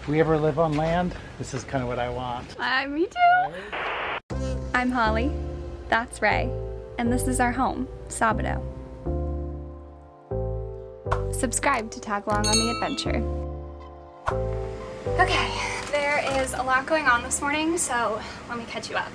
If we ever live on land, this is kind of what I want. Me too. I'm Holly. That's Ray. And this is our home, Sabado. Subscribe to tag along on the adventure. Okay, there is a lot going on this morning, so let me catch you up.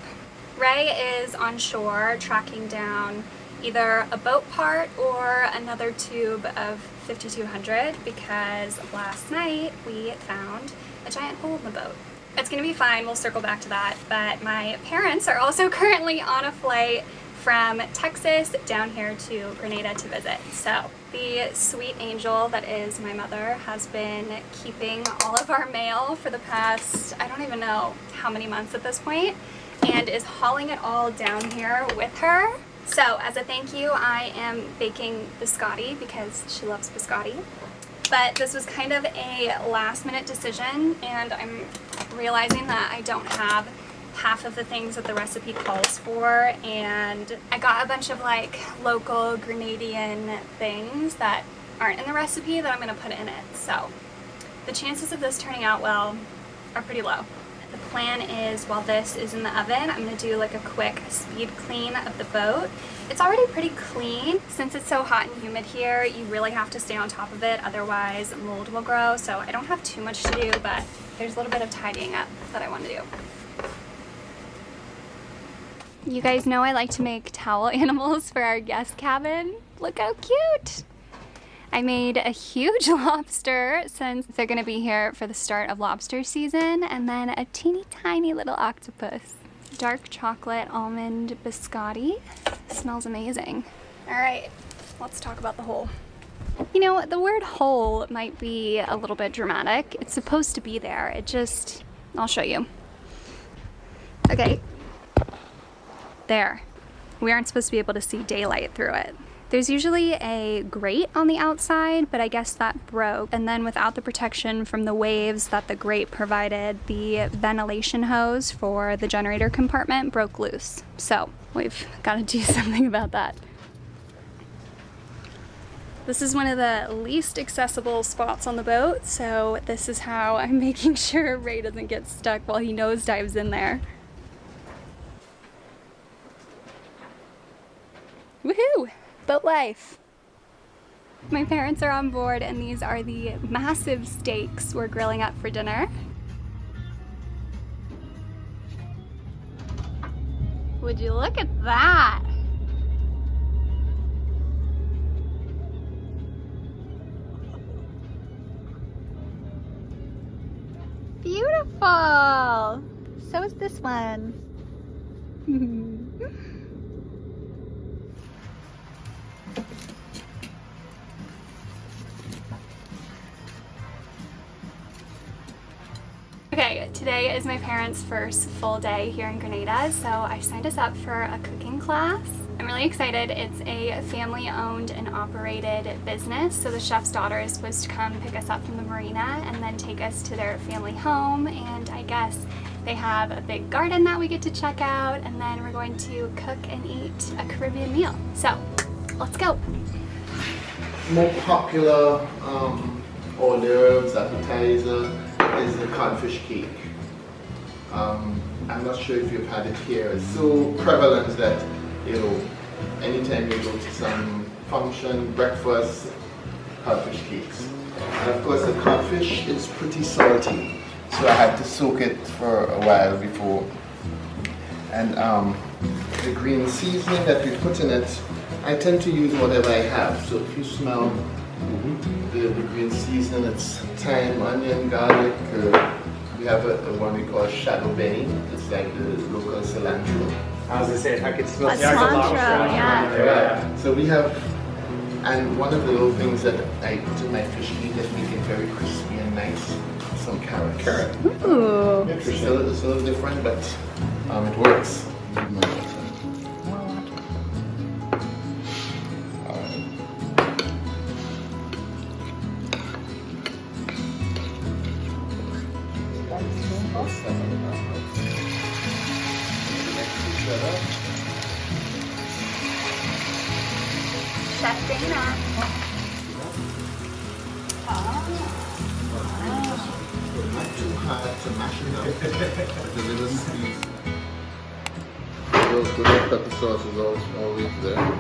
Ray is on shore tracking down either a boat part or another tube of 5200 because last night we found a giant hole in the boat. It's gonna be fine, we'll circle back to that, but my parents are also currently on a flight from Texas down here to Grenada to visit. So the sweet angel that is my mother has been keeping all of our mail for the past, I don't even know how many months at this point, and is hauling it all down here with her. So as a thank you, I am baking biscotti because she loves biscotti. But this was kind of a last minute decision, and I'm realizing that I don't have half of the things that the recipe calls for, and I got a bunch of like local Grenadian things that aren't in the recipe that I'm going to put in it. So the chances of this turning out well are pretty low. The plan is, while this is in the oven, I'm going to do like a quick speed clean of the boat. It's already pretty clean. Since it's so hot and humid here, you really have to stay on top of it, otherwise mold will grow. So I don't have too much to do, but there's a little bit of tidying up that I want to do. You guys know I like to make towel animals for our guest cabin. Look how cute! I made a huge lobster since they're gonna be here for the start of lobster season, and then a teeny tiny little octopus. Dark chocolate almond biscotti. Smells amazing. All right, let's talk about the hole. You know, the word hole might be a little bit dramatic. It's supposed to be there. I'll show you. Okay. There. We aren't supposed to be able to see daylight through it. There's usually a grate on the outside, but I guess that broke. And then without the protection from the waves that the grate provided, the ventilation hose for the generator compartment broke loose. So we've got to do something about that. This is one of the least accessible spots on the boat, so this is how I'm making sure Ray doesn't get stuck while he nosedives in there. Woohoo! Boat life! My parents are on board, and these are the massive steaks we're grilling up for dinner. Would you look at that? Beautiful! So is this one. Okay, today is my parents' first full day here in Grenada, so I signed us up for a cooking class. I'm really excited. It's a family-owned and operated business, so the chef's daughter is supposed to come pick us up from the marina and then take us to their family home, and I guess they have a big garden that we get to check out, and then we're going to cook and eat a Caribbean meal. So, let's go. More popular hors d'oeuvres, appetizer is the codfish cake. I'm not sure if you've had it here. It's so prevalent that, you know, anytime you go to some function, breakfast, codfish cakes. And of course the codfish is pretty salty, so I had to soak it for a while before. And the green seasoning that we put in it, I tend to use whatever I have. So if you smell the green seasoning, it's thyme, onion, garlic. We have a one we call shadow bane. It's like the local cilantro. I was gonna say, I could smell Cilantro, yeah. So we have, and one of the little things that I put in my fish meat that make it very crispy and nice, some carrots. Ooh. It's a little different, but it works. Chef Dana. Oh. you know. With a little squeeze. The red pepper sauce is always there.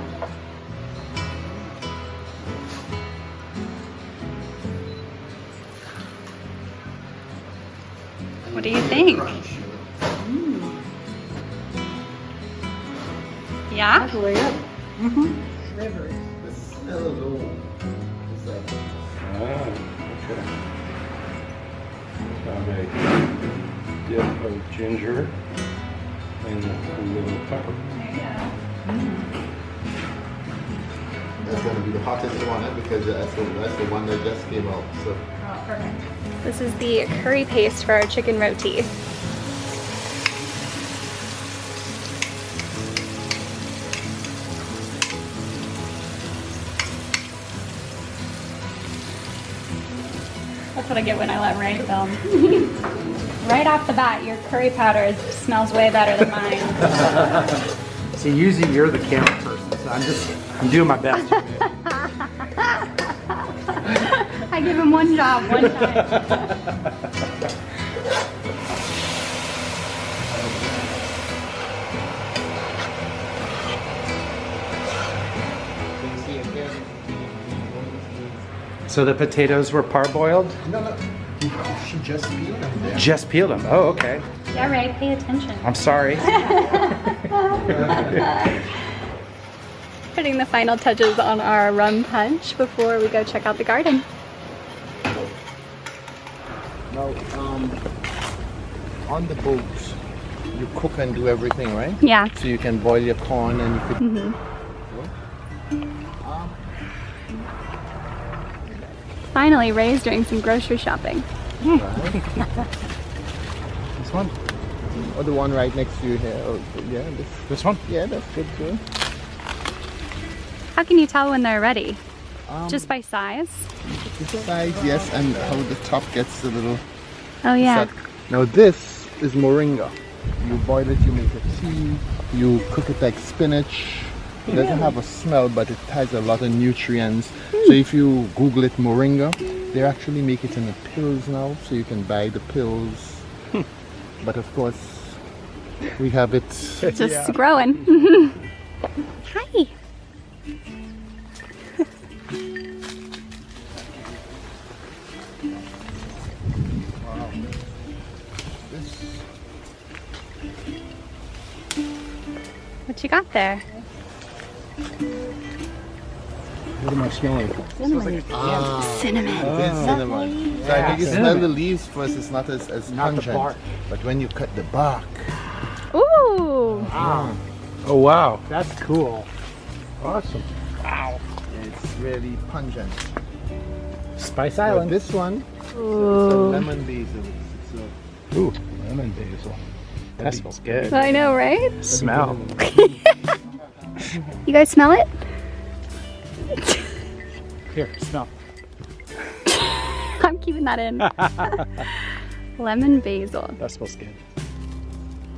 What do you think? Crunch, you know. Yeah? That's way up. Mm-hmm. The smell alone is like, Okay. Got a dip of ginger and a little pepper. that's going to be the hottest one because that's the one that just came out. So This is the curry paste for our chicken roti. That's what I get when I let Ray film. Right off the bat, your curry powder smells way better than mine. See, usually you're the camera person, so I'm doing my best. I give him one job, one time. you see again. So the potatoes were parboiled? No. She just peeled them there. Just peeled them. Oh, okay. Yeah, Ray, pay attention. I'm sorry. Putting the final touches on our rum punch before we go check out the garden. Now, on the boat, you cook and do everything, right? Yeah. So you can boil your corn and you could. Finally, Ray's doing some grocery shopping. This one? Or the one right next to you here. Oh, yeah, This one? yeah, that's good too. How can you tell when they're ready? Just by size? The size, yes, and how the top gets a little. Oh yeah. set. Now this is moringa. You boil it, you make a tea, you cook it like spinach. It doesn't have a smell, but it has a lot of nutrients. So if you Google it, moringa, they actually make it in the pills now, so you can buy the pills. But of course, we have it. Just growing. Hi. What you got there? What am I smelling? Cinnamon. Cinnamon. It is cinnamon. So I think you smell cinnamon. the leaves first, it's not as Not the pungent. bark. But when you cut the bark, Ooh. Oh, wow. That's cool. Awesome. it's really pungent. Spice But Island. this one, it's a lemon basil. It's a Ooh, lemon basil. That smells good. I know, right? Smell. You guys smell it? Here, smell. I'm keeping that in. Lemon basil. That smells good.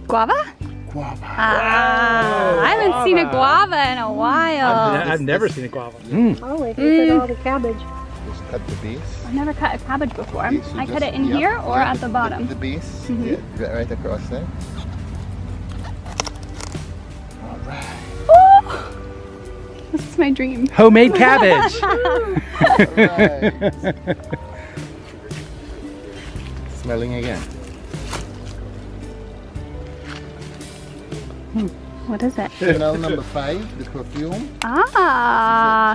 Guava? guava. Ah, I haven't seen a guava in a while. I've never seen a guava. Oh, they tasted all the cabbage. Just cut the base. I've never cut a cabbage before. Okay, so I cut just- it in yeah, here or yeah, at the bottom? The base, yeah, right across there. All right. Oh, this is my dream. Homemade cabbage. Right. Smelling again. What is it? Chanel number 5, the perfume. Ah,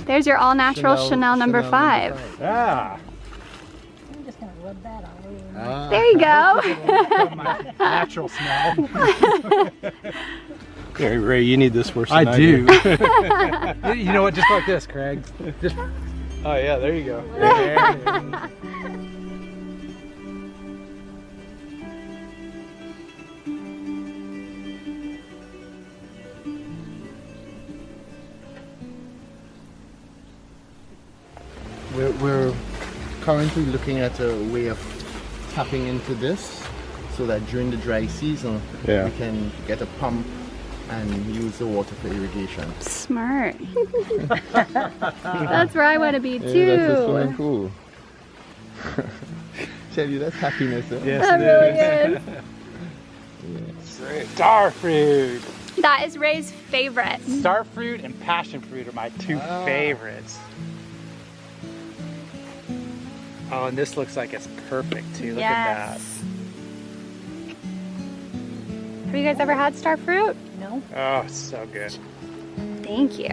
there's your all-natural Chanel number 5. Ah, I'm just going to rub that all over. Ah. There you go. my natural smell. Okay, Ray, you need this worse I than do. You know what? Just like this, Craig. Just. Oh yeah, there you go. We're currently looking at a way of tapping into this so that during the dry season Yeah. we can get a pump and use the water for irrigation. Smart. That's where I want to be Yeah, that's a swimming too. pool. tell you, that's happiness. Huh? Yes, That it really is. is. Great. Star fruit. That is Ray's favorite. Star fruit and passion fruit are my two favorites. Oh, and this looks like it's perfect too. Look at Yes. Have you guys ever had star fruit? No. that. Oh, so good. Thank you.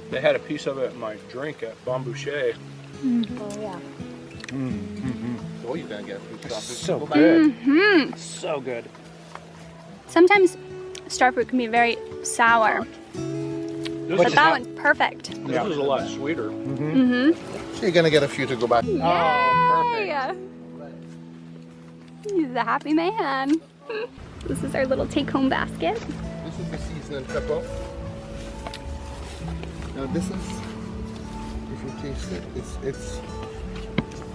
They had a piece of it in my drink at Bon Boucher. Oh, yeah. Oh, you're gonna get fruit stuff. So good. So good. Sometimes star fruit can be very sour, This but is that one's perfect. This is a lot sweeter. So you're gonna get a few to go back. Oh, perfect. Yay! He's a happy man. This is our little take-home basket. This is the seasoning pepper. Now this is, if you taste it,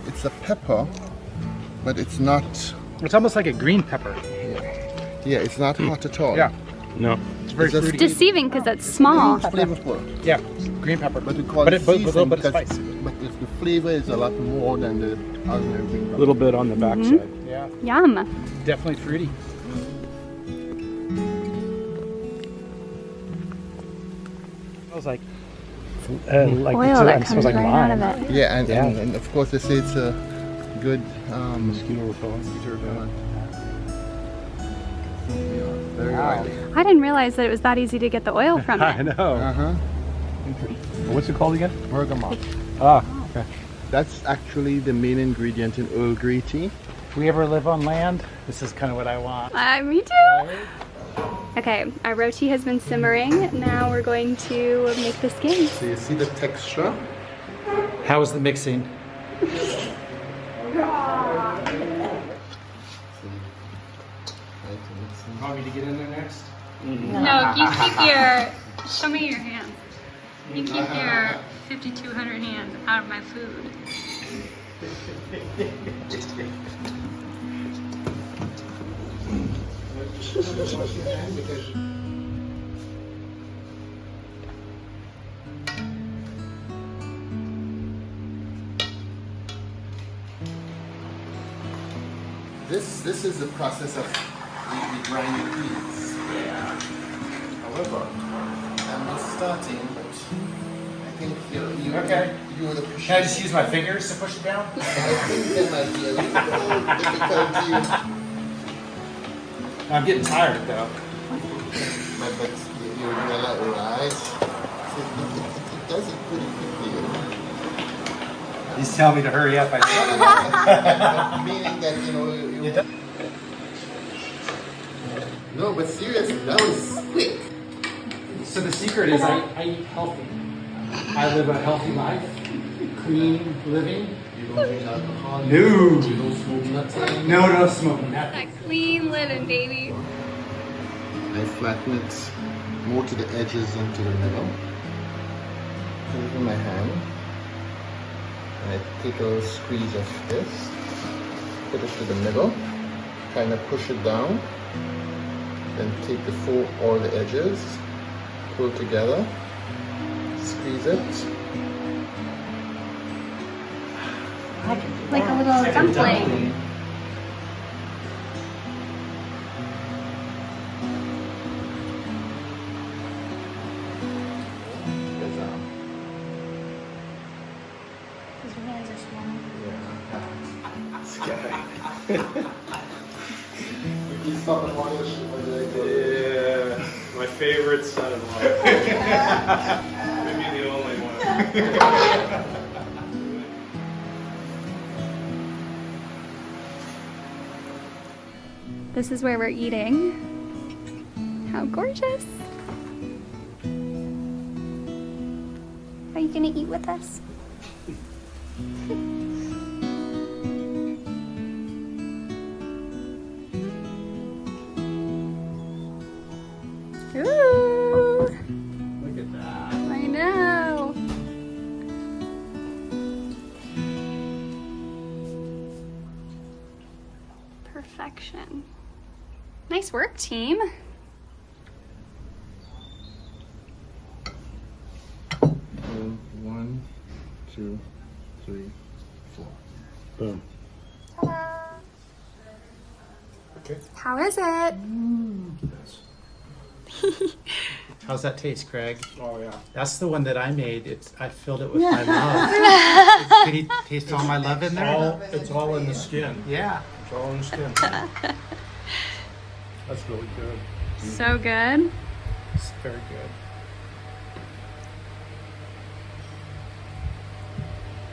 it's a pepper, but it's not. It's almost like a green pepper. Yeah, it's not hot at all. Yeah, No. it's very It's just- fruity. Deceiving because it's small. It's flavorful, Yeah, green pepper. but we call But it it- but with a little seasoning bit of because- spice. But the flavor is a lot more than the ordinary green A pepper. little bit on the backside. Yeah, Yum. definitely fruity. Smells like Oil that it comes smells like right out of lime. it. Yeah, and, Yeah. And of course they say it's a good Mosquito repellent. very oily. I didn't realize that it was that easy to get the oil from I it. know. Uh-huh. What's it called again? Bergamot. Ah, okay. That's actually the main ingredient in Earl Grey tea. If we ever live on land, this is kind of what I want. Me too. Okay, our roti has been simmering. Now we're going to make the skin. So you see the texture? How is the mixing? Want me to get in there next? No, you keep your, show me your hands. You keep your 5,200 hands out of my food. This is the process of we grind the peas. Yeah. However, I'm just starting, but I think you Okay. you're the pusher. Can I just use my fingers to push it down? I think there might be a little difficulty. I'm getting tired though. But you're doing a lot right. So it does it pretty quickly. He's telling me to hurry up. I Meaning that, you know, no, but seriously, that was quick. So the secret is I eat healthy. I live a healthy life, clean living. You don't drink alcohol. No. You don't smoke nothing. No smoking. That clean living, baby. I flatten it more to the edges than to the middle. Put it in my hand. And I take a little squeeze of this. Put it to the middle. Kind of push it down. Then take all the edges. Pull together. Squeeze it. Like a little dumpling. Good job. His hands are small. Scary. You stop and watch Yeah, my favorite son-in-law. Maybe the only one. This is where we're eating. How gorgeous. Are you gonna eat with us? Ooh, Look at that. I know. Perfection. Nice work, team. One, two, three, four. Boom. Okay. How is it? How's that taste, Craig? Oh yeah. That's the one that I made. I filled it with my love. Can you taste all my love in there? It's all in the skin. Yeah. It's all in the skin. That's really good. So good. It's very good.